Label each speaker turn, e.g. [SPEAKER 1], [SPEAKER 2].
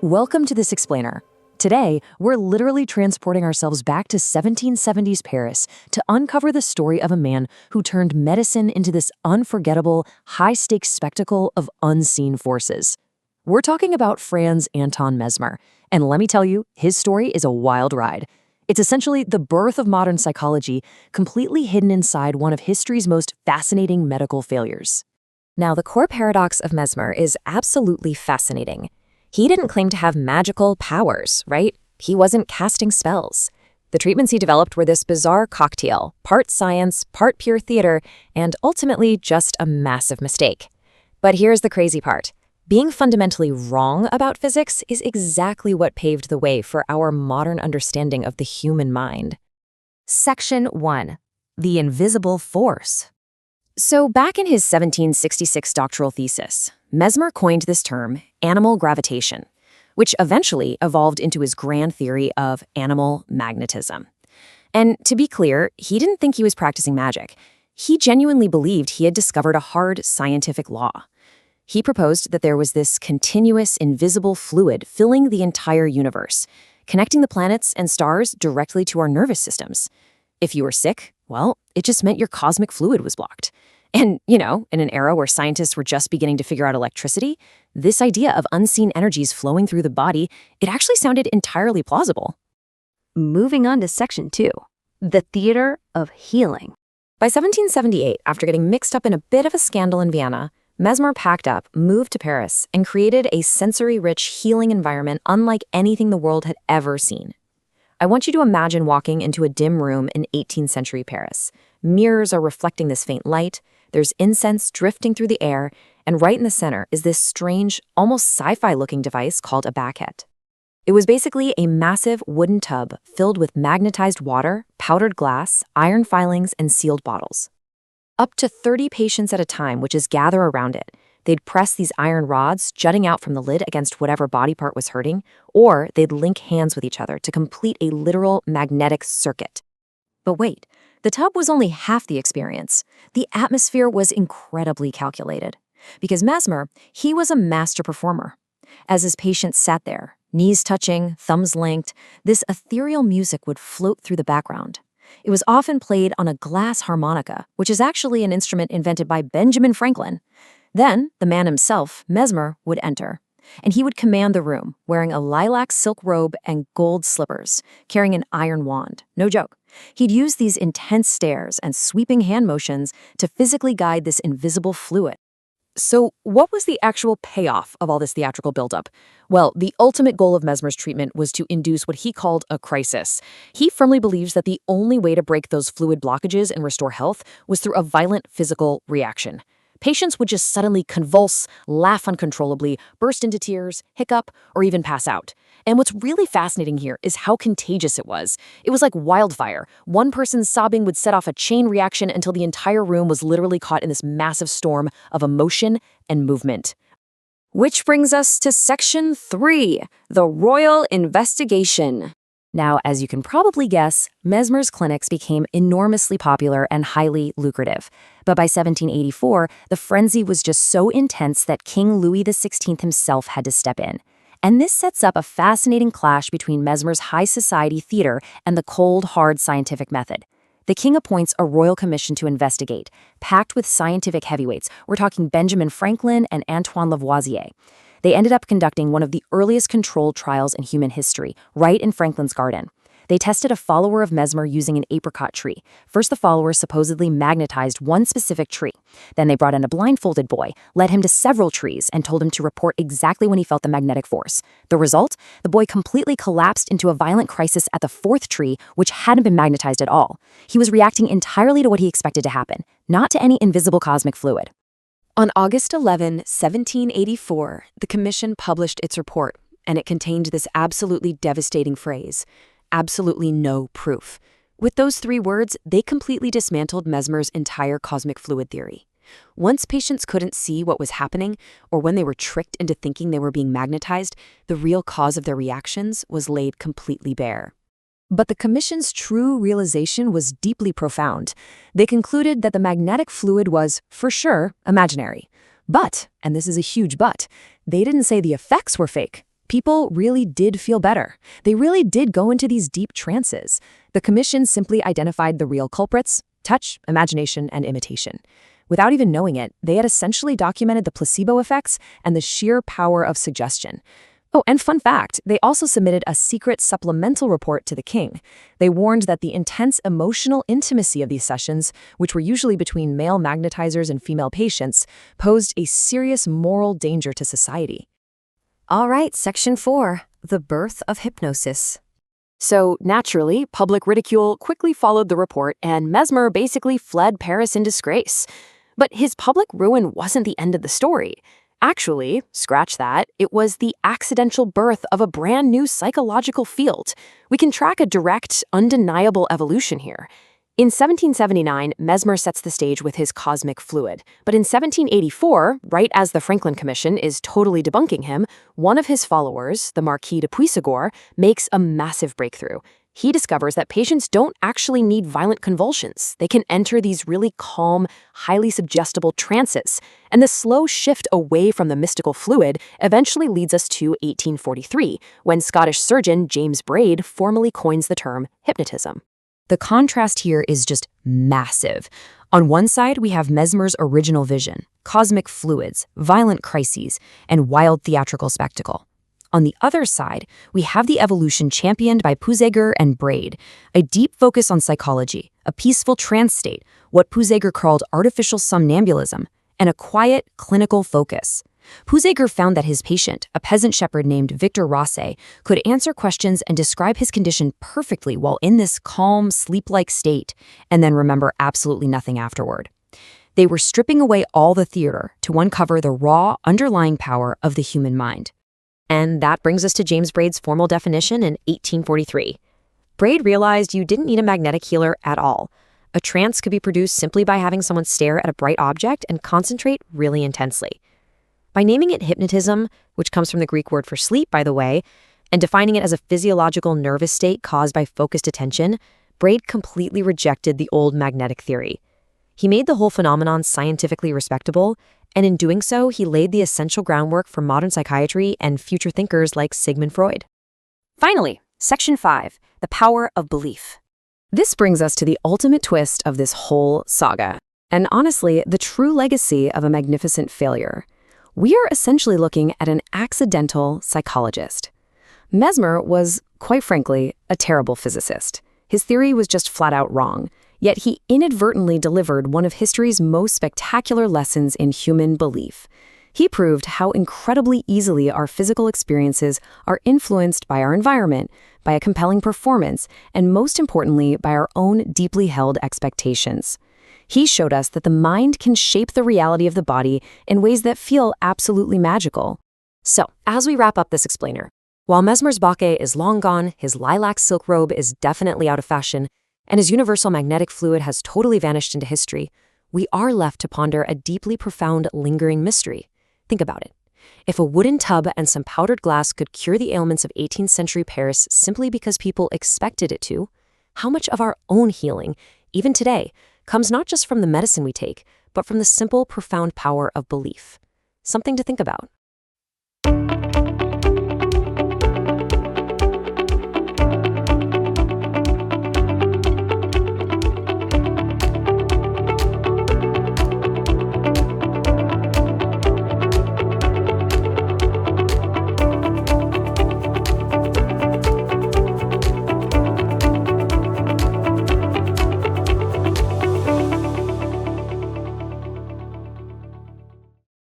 [SPEAKER 1] Welcome to This Explainer. Today, we're literally transporting ourselves back to 1770s Paris to uncover the story of a man who turned medicine into this unforgettable, high-stakes spectacle of unseen forces. We're talking about Franz Anton Mesmer, and let me tell you, his story is a wild ride. It's essentially the birth of modern psychology, completely hidden inside one of history's most fascinating medical failures.
[SPEAKER 2] Now, the core paradox of Mesmer is absolutely fascinating. He didn't claim to have magical powers, right? He wasn't casting spells. The treatments he developed were this bizarre cocktail, part science, part pure theater, and ultimately just a massive mistake. But here's the crazy part. Being fundamentally wrong about physics is exactly what paved the way for our modern understanding of the human mind.
[SPEAKER 1] Section 1. The Invisible Force.
[SPEAKER 2] So back in his 1766 doctoral thesis, Mesmer coined this term, animal gravitation, which eventually evolved into his grand theory of animal magnetism. And to be clear, he didn't think he was practicing magic. He genuinely believed he had discovered a hard scientific law. He proposed that there was this continuous, invisible fluid filling the entire universe, connecting the planets and stars directly to our nervous systems. If you were sick, well, it just meant your cosmic fluid was blocked. And, in an era where scientists were just beginning to figure out electricity, this idea of unseen energies flowing through the body, it actually sounded entirely plausible.
[SPEAKER 3] Moving on to Section 2, the theater of healing.
[SPEAKER 2] By 1778, after getting mixed up in a bit of a scandal in Vienna, Mesmer packed up, moved to Paris, and created a sensory-rich healing environment unlike anything the world had ever seen. I want you to imagine walking into a dim room in 18th century Paris. Mirrors are reflecting this faint light, there's incense drifting through the air, and right in the center is this strange, almost sci-fi-looking device called a baquette. It was basically a massive wooden tub filled with magnetized water, powdered glass, iron filings, and sealed bottles. Up to 30 patients at a time would just gather around it. They'd press these iron rods jutting out from the lid against whatever body part was hurting, or they'd link hands with each other to complete a literal magnetic circuit. But wait, the tub was only half the experience. The atmosphere was incredibly calculated. Because Mesmer, he was a master performer. As his patients sat there, knees touching, thumbs linked, this ethereal music would float through the background. It was often played on a glass harmonica, which is actually an instrument invented by Benjamin Franklin. Then, the man himself, Mesmer, would enter, and he would command the room, wearing a lilac silk robe and gold slippers, carrying an iron wand. No joke. He'd use these intense stares and sweeping hand motions to physically guide this invisible fluid.
[SPEAKER 1] So, what was the actual payoff of all this theatrical buildup? Well, the ultimate goal of Mesmer's treatment was to induce what he called a crisis. He firmly believes that the only way to break those fluid blockages and restore health was through a violent physical reaction. Patients would just suddenly convulse, laugh uncontrollably, burst into tears, hiccup, or even pass out. And what's really fascinating here is how contagious it was. It was like wildfire. One person's sobbing would set off a chain reaction until the entire room was literally caught in this massive storm of emotion and movement.
[SPEAKER 3] Which brings us to Section 3, the royal investigation.
[SPEAKER 2] Now, as you can probably guess, Mesmer's clinics became enormously popular and highly lucrative. But by 1784, the frenzy was just so intense that King Louis XVI himself had to step in. And this sets up a fascinating clash between Mesmer's high society theater and the cold, hard scientific method. The king appoints a royal commission to investigate, packed with scientific heavyweights. We're talking Benjamin Franklin and Antoine Lavoisier. They ended up conducting one of the earliest controlled trials in human history, right in Franklin's garden. They tested a follower of Mesmer using an apricot tree. First, the follower supposedly magnetized one specific tree. Then they brought in a blindfolded boy, led him to several trees, and told him to report exactly when he felt the magnetic force. The result? The boy completely collapsed into a violent crisis at the fourth tree, which hadn't been magnetized at all. He was reacting entirely to what he expected to happen, not to any invisible cosmic fluid.
[SPEAKER 1] On August 11, 1784, the commission published its report, and it contained this absolutely devastating phrase, absolutely no proof. With those 3 words, they completely dismantled Mesmer's entire cosmic fluid theory. Once patients couldn't see what was happening, or when they were tricked into thinking they were being magnetized, the real cause of their reactions was laid completely bare. But the commission's true realization was deeply profound. They concluded that the magnetic fluid was, for sure, imaginary. But, and this is a huge but, they didn't say the effects were fake. People really did feel better. They really did go into these deep trances. The commission simply identified the real culprits: touch, imagination, and imitation. Without even knowing it, they had essentially documented the placebo effects and the sheer power of suggestion. Oh, and fun fact, they also submitted a secret supplemental report to the king. They warned that the intense emotional intimacy of these sessions, which were usually between male magnetizers and female patients, posed a serious moral danger to society.
[SPEAKER 2] All right, Section 4, the birth of hypnosis.
[SPEAKER 3] So, naturally, public ridicule quickly followed the report, and Mesmer basically fled Paris in disgrace. But his public ruin wasn't the end of the story. Actually, scratch that, it was the accidental birth of a brand new psychological field. We can track a direct, undeniable evolution here. In 1779, Mesmer sets the stage with his cosmic fluid. But in 1784, right as the Franklin Commission is totally debunking him, one of his followers, the Marquis de Puysegur, makes a massive breakthrough. He discovers that patients don't actually need violent convulsions. They can enter these really calm, highly suggestible trances. And the slow shift away from the mystical fluid eventually leads us to 1843, when Scottish surgeon James Braid formally coins the term hypnotism.
[SPEAKER 2] The contrast here is just massive. On one side, we have Mesmer's original vision, cosmic fluids, violent crises, and wild theatrical spectacle. On the other side, we have the evolution championed by Puysegur and Braid, a deep focus on psychology, a peaceful trance state, what Puysegur called artificial somnambulism, and a quiet, clinical focus. Puysegur found that his patient, a peasant shepherd named Victor Rosse, could answer questions and describe his condition perfectly while in this calm, sleep-like state, and then remember absolutely nothing afterward. They were stripping away all the theater to uncover the raw, underlying power of the human mind. And that brings us to James Braid's formal definition in 1843. Braid realized you didn't need a magnetic healer at all. A trance could be produced simply by having someone stare at a bright object and concentrate really intensely. By naming it hypnotism, which comes from the Greek word for sleep, by the way, and defining it as a physiological nervous state caused by focused attention, Braid completely rejected the old magnetic theory. He made the whole phenomenon scientifically respectable, and in doing so, he laid the essential groundwork for modern psychiatry and future thinkers like Sigmund Freud.
[SPEAKER 3] Finally, Section 5, the power of belief.
[SPEAKER 1] This brings us to the ultimate twist of this whole saga, and honestly, the true legacy of a magnificent failure. We are essentially looking at an accidental psychologist. Mesmer was, quite frankly, a terrible physicist. His theory was just flat out wrong, yet he inadvertently delivered one of history's most spectacular lessons in human belief. He proved how incredibly easily our physical experiences are influenced by our environment, by a compelling performance, and most importantly, by our own deeply held expectations. He showed us that the mind can shape the reality of the body in ways that feel absolutely magical.
[SPEAKER 2] So, as we wrap up this explainer, while Mesmer's Bacchae is long gone, his lilac silk robe is definitely out of fashion, and his universal magnetic fluid has totally vanished into history, we are left to ponder a deeply profound, lingering mystery. Think about it. If a wooden tub and some powdered glass could cure the ailments of 18th century Paris simply because people expected it to, how much of our own healing, even today, comes not just from the medicine we take, but from the simple, profound power of belief? Something to think about.